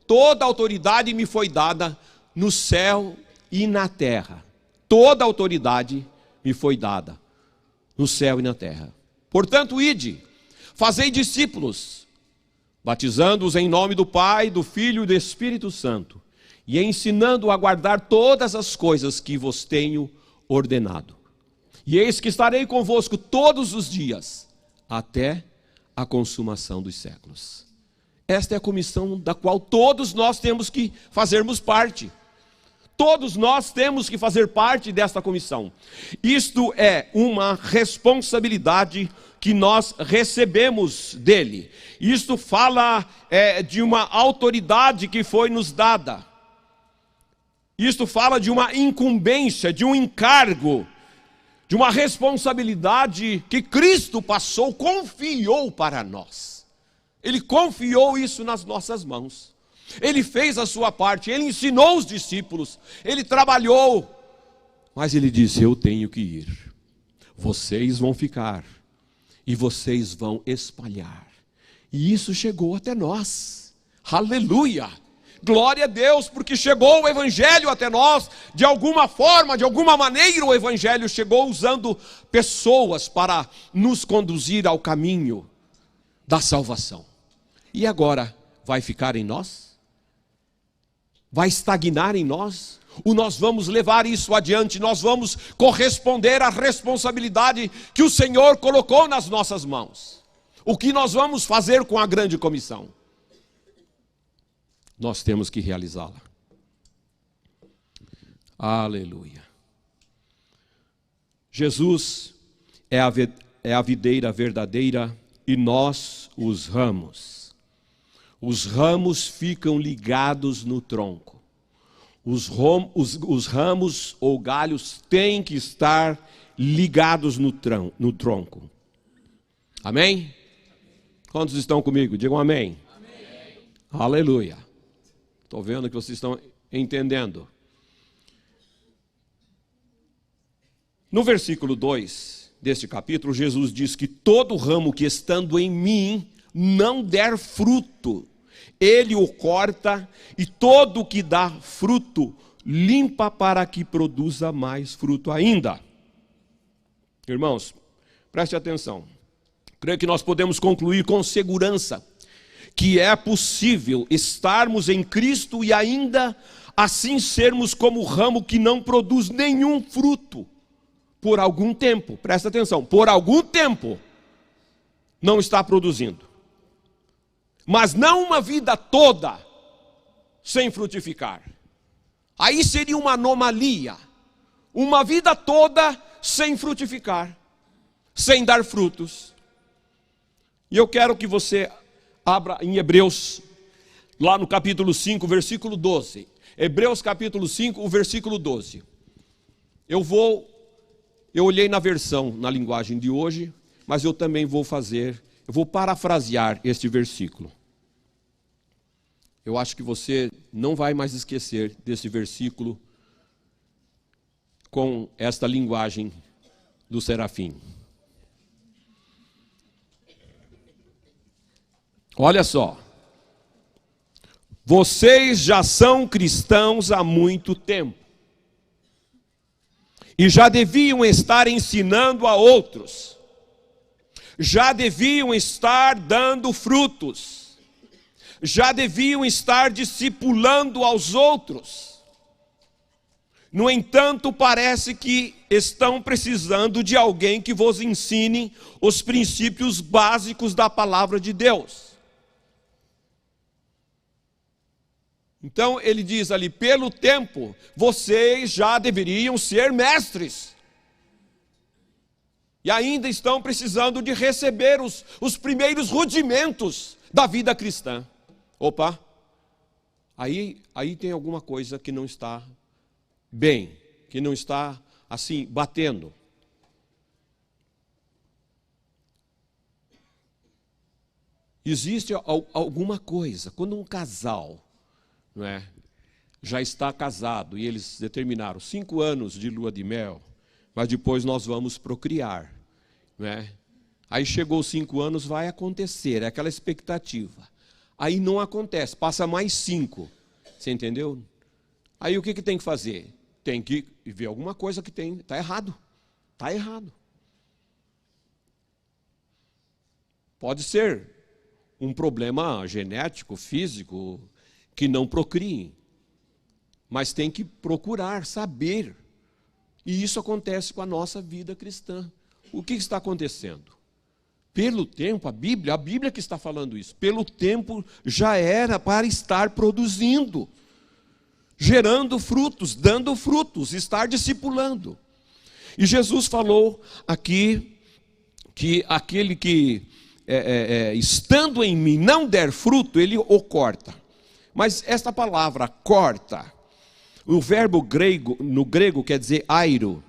toda autoridade me foi dada no céu e na terra. Toda autoridade me foi dada. no céu e na terra. Portanto, ide, fazei discípulos, batizando-os em nome do Pai, do Filho e do Espírito Santo, e ensinando a guardar todas as coisas que vos tenho ordenado. E eis que estarei convosco todos os dias, até a consumação dos séculos. Esta é a comissão da qual todos nós temos que fazermos parte. Todos nós temos que fazer parte desta comissão. Isto é uma responsabilidade que nós recebemos dele. Isto fala de uma autoridade que foi nos dada. Isto fala de uma incumbência, de um encargo, de uma responsabilidade que Cristo passou, confiou para nós. Ele confiou isso nas nossas mãos. Ele fez a sua parte, ele ensinou os discípulos, ele trabalhou. Mas ele disse: eu tenho que ir. Vocês vão ficar e vocês vão espalhar. E isso chegou até nós. Aleluia! Glória a Deus, porque chegou o Evangelho até nós. De alguma forma, de alguma maneira, o Evangelho chegou usando pessoas para nos conduzir ao caminho da salvação. E agora, vai ficar em nós? Vai estagnar em nós? Ou nós vamos levar isso adiante? Nós vamos corresponder à responsabilidade que o Senhor colocou nas nossas mãos? O que nós vamos fazer com a grande comissão? Nós temos que realizá-la. Aleluia. Jesus é a videira verdadeira e nós os ramos. Os ramos ficam ligados no tronco. Os ramos ou galhos têm que estar ligados no tronco. Amém? Quantos estão comigo? Digam amém. Amém. Aleluia. Estou vendo que vocês estão entendendo. No versículo 2 deste capítulo, Jesus diz que todo ramo que estando em mim não der fruto, ele o corta, e todo o que dá fruto, limpa para que produza mais fruto ainda. Irmãos, preste atenção. Creio que nós podemos concluir com segurança que é possível estarmos em Cristo e ainda assim sermos como o ramo que não produz nenhum fruto por algum tempo. Presta atenção, por algum tempo não está produzindo. Mas não uma vida toda sem frutificar. Aí seria uma anomalia. Uma vida toda sem frutificar, sem dar frutos. E eu quero que você abra em Hebreus, lá no capítulo 5, versículo 12. Hebreus capítulo 5, o versículo 12. Eu olhei na versão, na linguagem de hoje, mas eu também vou parafrasear este versículo. Eu acho que você não vai mais esquecer desse versículo com esta linguagem do serafim. Olha só. Vocês já são cristãos há muito tempo. E já deviam estar ensinando a outros. Já deviam estar dando frutos. Já deviam estar discipulando aos outros. No entanto, parece que estão precisando de alguém que vos ensine os princípios básicos da palavra de Deus. Então ele diz ali, pelo tempo, vocês já deveriam ser mestres. E ainda estão precisando de receber os primeiros rudimentos da vida cristã. Opa, aí tem alguma coisa que não está bem, que não está assim, batendo. Existe alguma coisa, quando um casal, não é, já está casado e eles determinaram 5 anos de lua de mel, mas depois nós vamos procriar, não é? Aí chegou os 5 anos, vai acontecer, é aquela expectativa. Aí não acontece, passa mais 5, você entendeu? Aí o que tem que fazer? Tem que ver alguma coisa que está errado, está errado. Pode ser um problema genético, físico, que não procriem. Mas tem que procurar saber. E isso acontece com a nossa vida cristã. O que está acontecendo? Pelo tempo, a Bíblia que está falando isso, pelo tempo já era para estar produzindo, gerando frutos, dando frutos, estar discipulando. E Jesus falou aqui que aquele que estando em mim não der fruto, ele o corta. Mas esta palavra corta, o verbo grego, no grego quer dizer airo,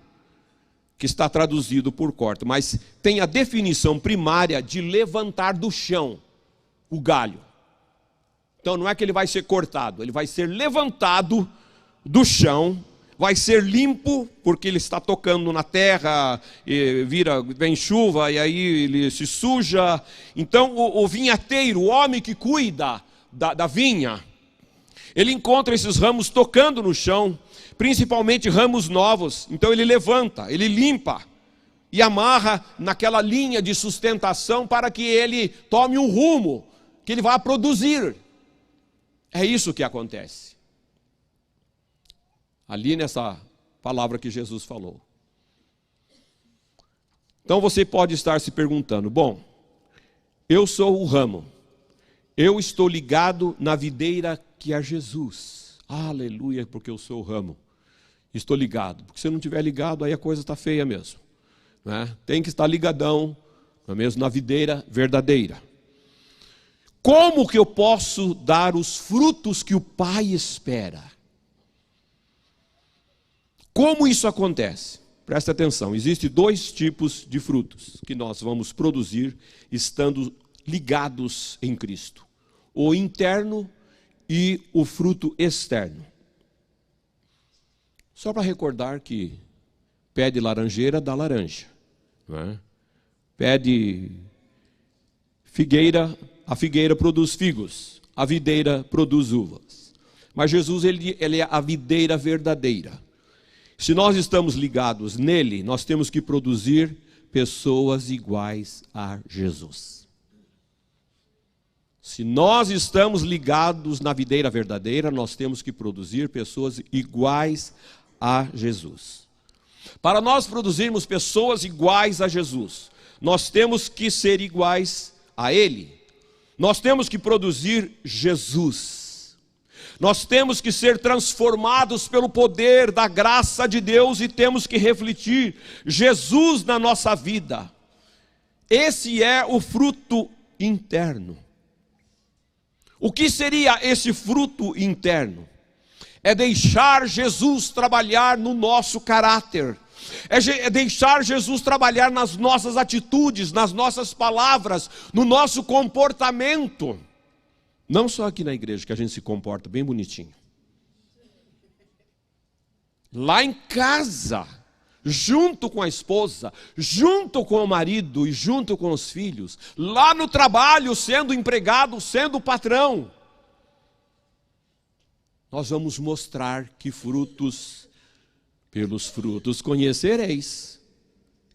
que está traduzido por corta, mas tem a definição primária de levantar do chão o galho. Então não é que ele vai ser cortado, ele vai ser levantado do chão, vai ser limpo, porque ele está tocando na terra, e vem chuva, e aí ele se suja. Então o vinhateiro, o homem que cuida da vinha, ele encontra esses ramos tocando no chão, principalmente ramos novos. Então ele levanta, ele limpa e amarra naquela linha de sustentação para que ele tome um rumo, que ele vá produzir. É isso que acontece ali nessa palavra que Jesus falou. Então você pode estar se perguntando: bom, eu sou o ramo, eu estou ligado na videira que é Jesus. Aleluia, porque eu sou o ramo. Estou ligado. Porque se eu não estiver ligado, aí a coisa está feia mesmo. Né? Tem que estar ligadão, não é mesmo, na videira verdadeira. Como que eu posso dar os frutos que o Pai espera? Como isso acontece? Presta atenção, existem dois tipos de frutos que nós vamos produzir estando ligados em Cristo: o interno e o fruto externo. Só para recordar que pé de laranjeira dá laranja, não é? Pé de figueira, a figueira produz figos, a videira produz uvas. Mas Jesus ele é a videira verdadeira. Se nós estamos ligados nele, nós temos que produzir pessoas iguais a Jesus. Se nós estamos ligados na videira verdadeira, nós temos que produzir pessoas iguais a Jesus. Para nós produzirmos pessoas iguais a Jesus, nós temos que ser iguais a Ele. Nós temos que produzir Jesus. Nós temos que ser transformados pelo poder da graça de Deus e temos que refletir Jesus na nossa vida. Esse é o fruto interno. O que seria esse fruto interno? É deixar Jesus trabalhar no nosso caráter. É deixar Jesus trabalhar nas nossas atitudes, nas nossas palavras, no nosso comportamento. Não só aqui na igreja que a gente se comporta bem bonitinho. Lá em casa, junto com a esposa, junto com o marido e junto com os filhos. Lá no trabalho, sendo empregado, sendo patrão. Nós vamos mostrar que frutos, pelos frutos conhecereis.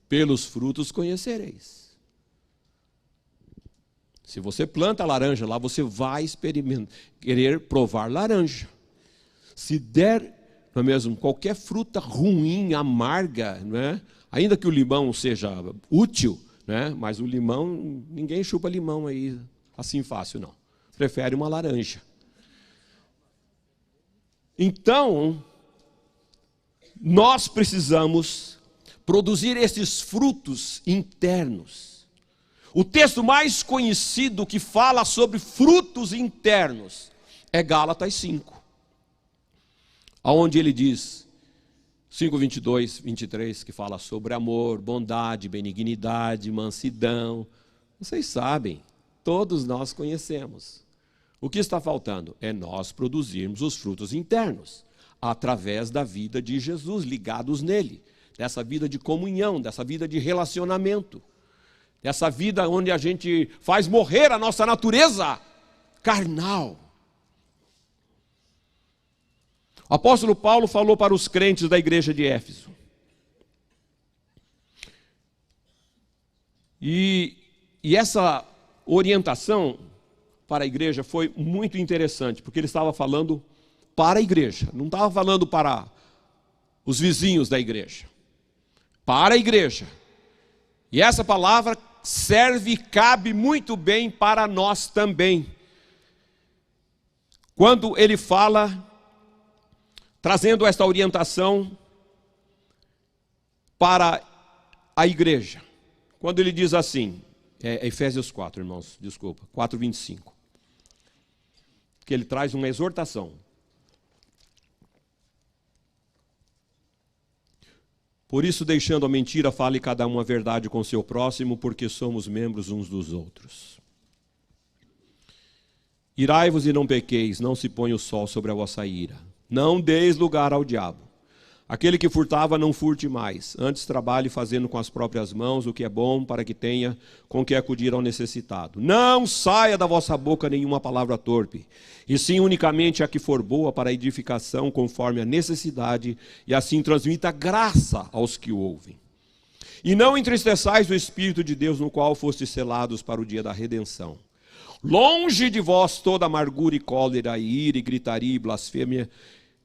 Pelos frutos conhecereis. Se você planta laranja lá, você vai querer provar laranja. Se der, não é mesmo, qualquer fruta ruim, amarga, não é? Ainda que o limão seja útil, né? Mas o limão, ninguém chupa limão aí assim fácil, não. Prefere uma laranja. Então, nós precisamos produzir esses frutos internos. O texto mais conhecido que fala sobre frutos internos é Gálatas 5. Onde ele diz, 5, 22, 23, que fala sobre amor, bondade, benignidade, mansidão. Vocês sabem, todos nós conhecemos. O que está faltando? É nós produzirmos os frutos internos, através da vida de Jesus, ligados nele, dessa vida de comunhão, dessa vida de relacionamento. Essa vida onde a gente faz morrer a nossa natureza carnal. O apóstolo Paulo falou para os crentes da igreja de Éfeso. E essa orientação para a igreja foi muito interessante, porque ele estava falando para a igreja, não estava falando para os vizinhos da igreja, para a igreja. E essa palavra serve e cabe muito bem para nós também. Quando ele fala, trazendo esta orientação para a igreja. Quando ele diz assim, Efésios 4, irmãos, desculpa, 4:25. Que ele traz uma exortação. Por isso, deixando a mentira, fale cada um a verdade com seu próximo, porque somos membros uns dos outros. Irai-vos e não pequeis, não se ponha o sol sobre a vossa ira. Não deis lugar ao diabo. Aquele que furtava, não furte mais. Antes trabalhe fazendo com as próprias mãos o que é bom, para que tenha com que acudir ao necessitado. Não saia da vossa boca nenhuma palavra torpe, e sim unicamente a que for boa para a edificação, conforme a necessidade, e assim transmita graça aos que o ouvem. E não entristeçais o Espírito de Deus, no qual fostes selados para o dia da redenção. Longe de vós toda amargura e cólera, e ira, e gritaria, e blasfêmia,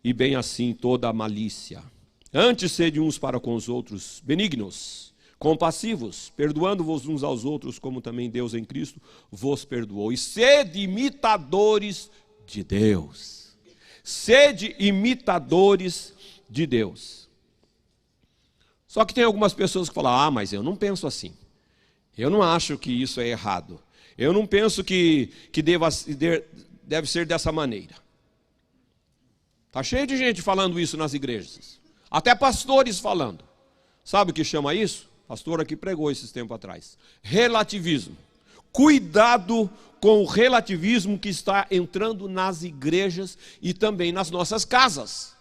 e bem assim toda a malícia. Antes sede uns para com os outros benignos, compassivos, perdoando-vos uns aos outros, como também Deus em Cristo vos perdoou. E sede imitadores de Deus. Sede imitadores de Deus. Só que tem algumas pessoas que falam, mas eu não penso assim. Eu não acho que isso é errado. Eu não penso que deve ser dessa maneira. Está cheio de gente falando isso nas igrejas. Até pastores falando. Sabe o que chama isso? O pastor aqui pregou esses tempos atrás. Relativismo. Cuidado com o relativismo que está entrando nas igrejas e também nas nossas casas.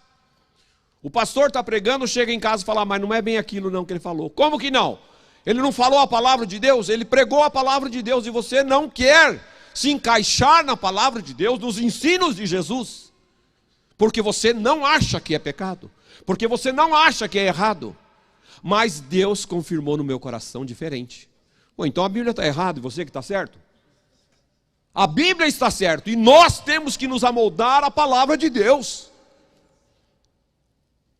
O pastor está pregando, chega em casa e fala, mas não é bem aquilo não que ele falou. Como que não? Ele não falou a palavra de Deus, ele pregou a palavra de Deus e você não quer se encaixar na palavra de Deus, nos ensinos de Jesus. Porque você não acha que é pecado, porque você não acha que é errado, mas Deus confirmou no meu coração diferente. Então a Bíblia está errada e você que está certo? A Bíblia está certa e nós temos que nos amoldar à palavra de Deus.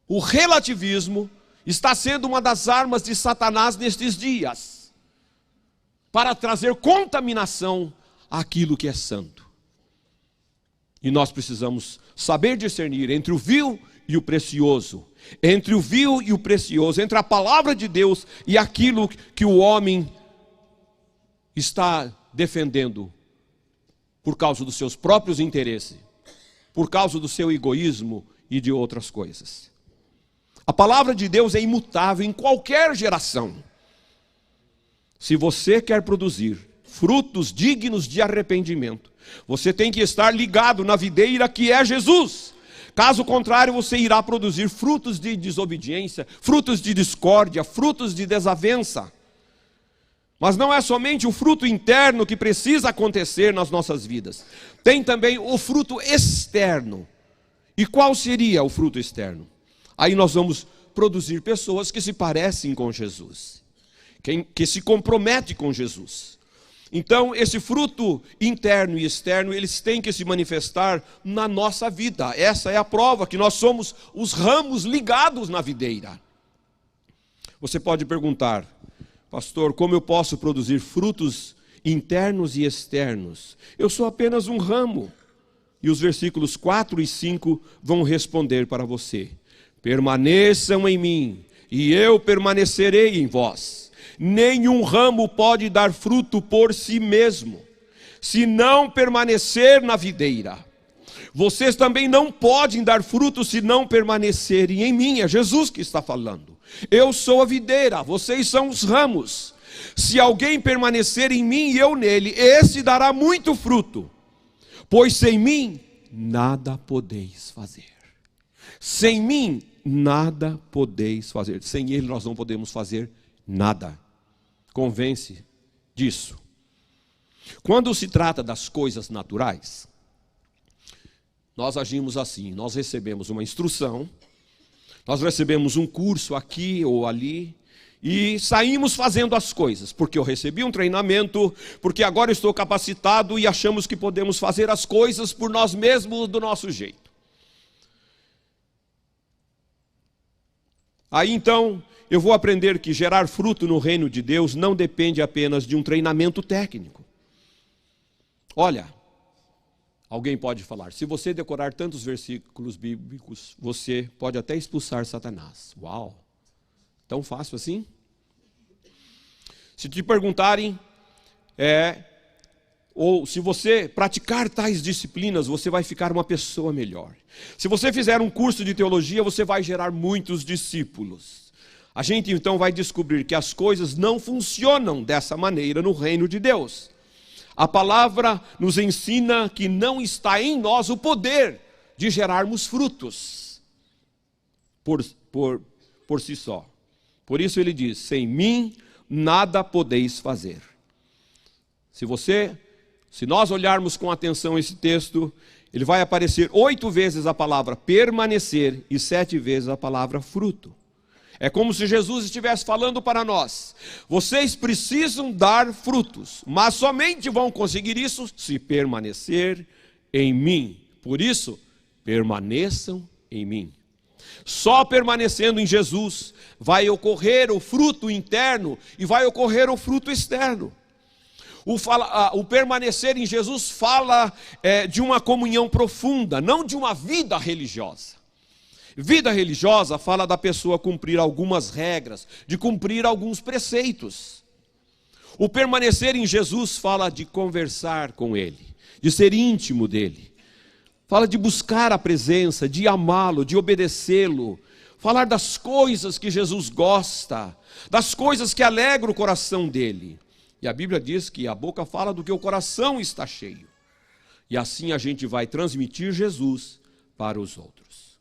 O relativismo está sendo uma das armas de Satanás nestes dias, para trazer contaminação àquilo que é santo. E nós precisamos saber discernir entre o vil e o precioso, entre o vil e o precioso, entre a palavra de Deus e aquilo que o homem está defendendo por causa dos seus próprios interesses, por causa do seu egoísmo e de outras coisas. A palavra de Deus é imutável em qualquer geração. Se você quer produzir frutos dignos de arrependimento, você tem que estar ligado na videira que é Jesus. Caso contrário, você irá produzir frutos de desobediência, frutos de discórdia, frutos de desavença. Mas não é somente o fruto interno que precisa acontecer nas nossas vidas. Tem também o fruto externo. E qual seria o fruto externo? Aí nós vamos produzir pessoas que se parecem com Jesus, que se comprometem com Jesus. Então, esse fruto interno e externo, eles têm que se manifestar na nossa vida. Essa é a prova que nós somos os ramos ligados na videira. Você pode perguntar, pastor, como eu posso produzir frutos internos e externos? Eu sou apenas um ramo. E os versículos 4 e 5 vão responder para você. Permaneçam em mim, e eu permanecerei em vós. Nenhum ramo pode dar fruto por si mesmo, se não permanecer na videira. Vocês também não podem dar fruto se não permanecerem em mim. É Jesus que está falando. Eu sou a videira, vocês são os ramos. Se alguém permanecer em mim e eu nele, esse dará muito fruto. Pois sem mim, nada podeis fazer. Sem mim, nada podeis fazer. Sem ele nós não podemos fazer nada. Convence disso. Quando se trata das coisas naturais, nós agimos assim. Nós recebemos uma instrução, nós recebemos um curso aqui ou ali, e saímos fazendo as coisas, porque eu recebi um treinamento, porque agora estou capacitado e achamos que podemos fazer as coisas por nós mesmos do nosso jeito. Aí então eu vou aprender que gerar fruto no reino de Deus não depende apenas de um treinamento técnico. Olha, alguém pode falar, se você decorar tantos versículos bíblicos, você pode até expulsar Satanás. Uau! Tão fácil assim? Se te perguntarem, ou se você praticar tais disciplinas, você vai ficar uma pessoa melhor. Se você fizer um curso de teologia, você vai gerar muitos discípulos. A gente então vai descobrir que as coisas não funcionam dessa maneira no reino de Deus. A palavra nos ensina que não está em nós o poder de gerarmos frutos por si só. Por isso ele diz, sem mim nada podeis fazer. Se nós olharmos com atenção esse texto, ele vai aparecer 8 vezes a palavra permanecer e 7 vezes a palavra fruto. É como se Jesus estivesse falando para nós, vocês precisam dar frutos, mas somente vão conseguir isso se permanecer em mim. Por isso, permaneçam em mim. Só permanecendo em Jesus vai ocorrer o fruto interno e vai ocorrer o fruto externo. O permanecer em Jesus fala de uma comunhão profunda, não de uma vida religiosa. Vida religiosa fala da pessoa cumprir algumas regras, de cumprir alguns preceitos. O permanecer em Jesus fala de conversar com Ele, de ser íntimo dEle. Fala de buscar a presença, de amá-lo, de obedecê-lo. Falar das coisas que Jesus gosta, das coisas que alegram o coração dEle. E a Bíblia diz que a boca fala do que o coração está cheio. E assim a gente vai transmitir Jesus para os outros.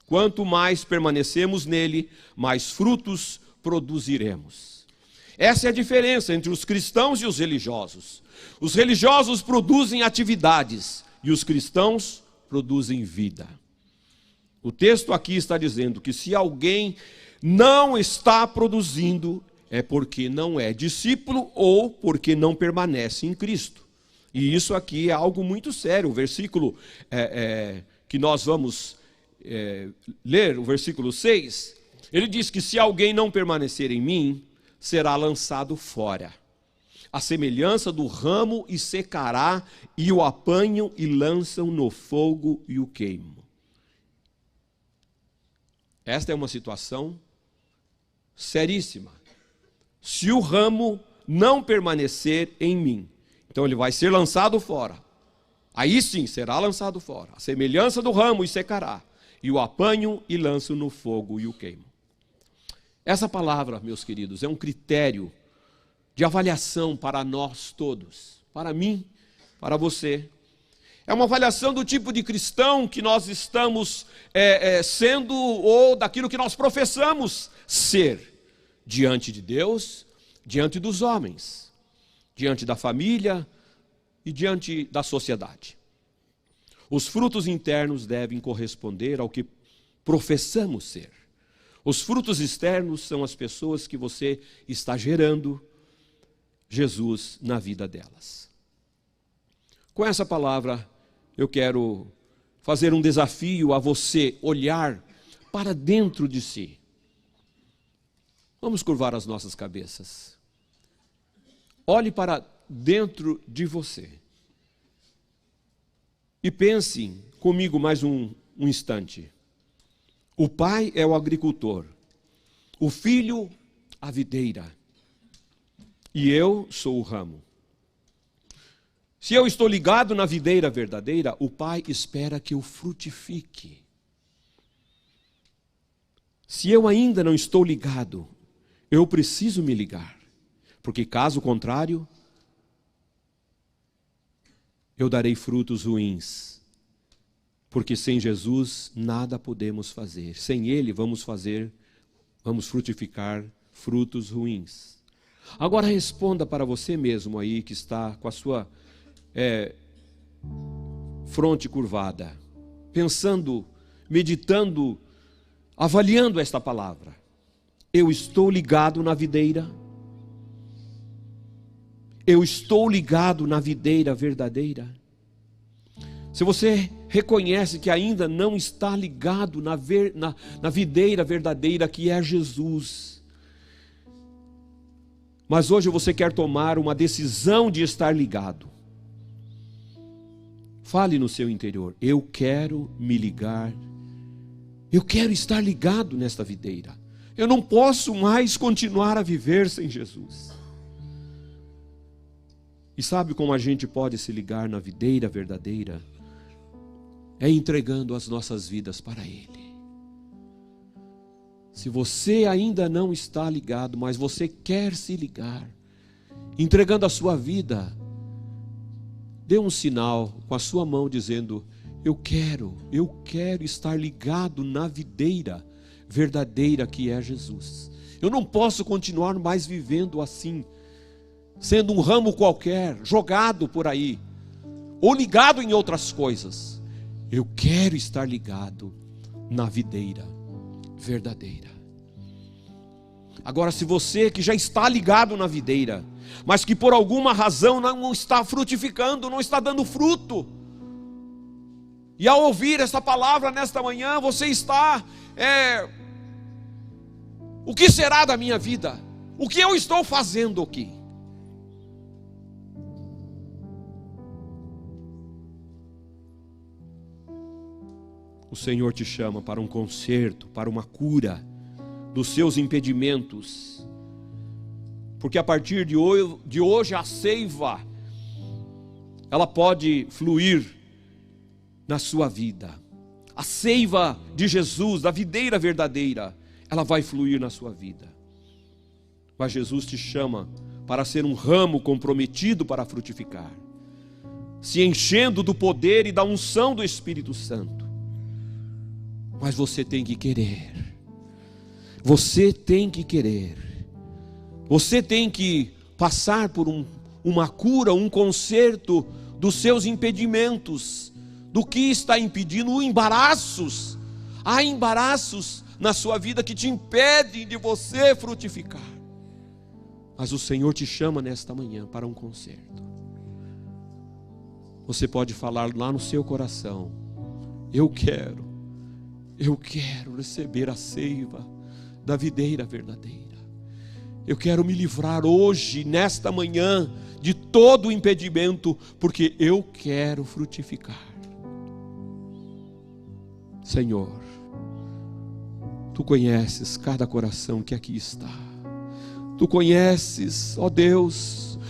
Quanto mais permanecemos nele, mais frutos produziremos. Essa é a diferença entre os cristãos e os religiosos. Os religiosos produzem atividades e os cristãos produzem vida. O texto aqui está dizendo que se alguém não está produzindo, é porque não é discípulo ou porque não permanece em Cristo. E isso aqui é algo muito sério. O versículo que nós vamos ler, o versículo 6, ele diz que se alguém não permanecer em mim, será lançado fora. A semelhança do ramo e secará, e o apanham e lançam no fogo e o queimam. Esta é uma situação seríssima. Se o ramo não permanecer em mim, então ele vai ser lançado fora. Aí sim será lançado fora. A semelhança do ramo e secará, e o apanham e lançam no fogo e o queimam. Essa palavra, meus queridos, é um critério de avaliação para nós todos, para mim, para você. É uma avaliação do tipo de cristão que nós estamos sendo, ou daquilo que nós professamos ser, diante de Deus, diante dos homens, diante da família e diante da sociedade. Os frutos internos devem corresponder ao que professamos ser. Os frutos externos são as pessoas que você está gerando Jesus na vida delas. Com essa palavra, eu quero fazer um desafio a você olhar para dentro de si. Vamos curvar as nossas cabeças. Olhe para dentro de você. E pense comigo mais um instante. O pai é o agricultor, o filho a videira, e eu sou o ramo. Se eu estou ligado na videira verdadeira, o pai espera que eu frutifique. Se eu ainda não estou ligado, eu preciso me ligar, porque caso contrário, eu darei frutos ruins, porque sem Jesus nada podemos fazer. Sem Ele vamos frutificar frutos ruins. Agora responda para você mesmo aí que está com a sua fronte curvada, pensando, meditando, avaliando esta palavra. Eu estou ligado na videira. Eu estou ligado na videira verdadeira. Se você reconhece que ainda não está ligado na videira verdadeira, que é Jesus, mas hoje você quer tomar uma decisão de estar ligado, fale no seu interior: eu quero me ligar, eu quero estar ligado nesta videira. Eu não posso mais continuar a viver sem Jesus. E sabe como a gente pode se ligar na videira verdadeira? É entregando as nossas vidas para Ele. Se você ainda não está ligado, mas você quer se ligar, entregando a sua vida, dê um sinal com a sua mão dizendo: eu quero estar ligado na videira verdadeira que é Jesus. Eu não posso continuar mais vivendo assim, sendo um ramo qualquer, jogado por aí, ou ligado em outras coisas. Eu quero estar ligado na videira verdadeira. Agora, se você que já está ligado na videira, mas que por alguma razão não está frutificando, não está dando fruto, e ao ouvir essa palavra nesta manhã, você está, o que será da minha vida? O que eu estou fazendo aqui? O Senhor te chama para um conserto, para uma cura dos seus impedimentos, porque a partir de hoje a seiva, ela pode fluir na sua vida. A seiva de Jesus, da videira verdadeira, ela vai fluir na sua vida. Mas Jesus te chama para ser um ramo comprometido para frutificar, se enchendo do poder e da unção do Espírito Santo. Mas você tem que querer. Você tem que querer. Você tem que passar por uma cura, um conserto dos seus impedimentos, do que está impedindo, embaraços. Há embaraços na sua vida que te impedem de você frutificar. Mas o Senhor te chama nesta manhã para um conserto. Você pode falar lá no seu coração: eu quero receber a seiva da videira verdadeira. Eu quero me livrar hoje, nesta manhã, de todo o impedimento, porque eu quero frutificar. Senhor, Tu conheces cada coração que aqui está. Tu conheces, ó Deus,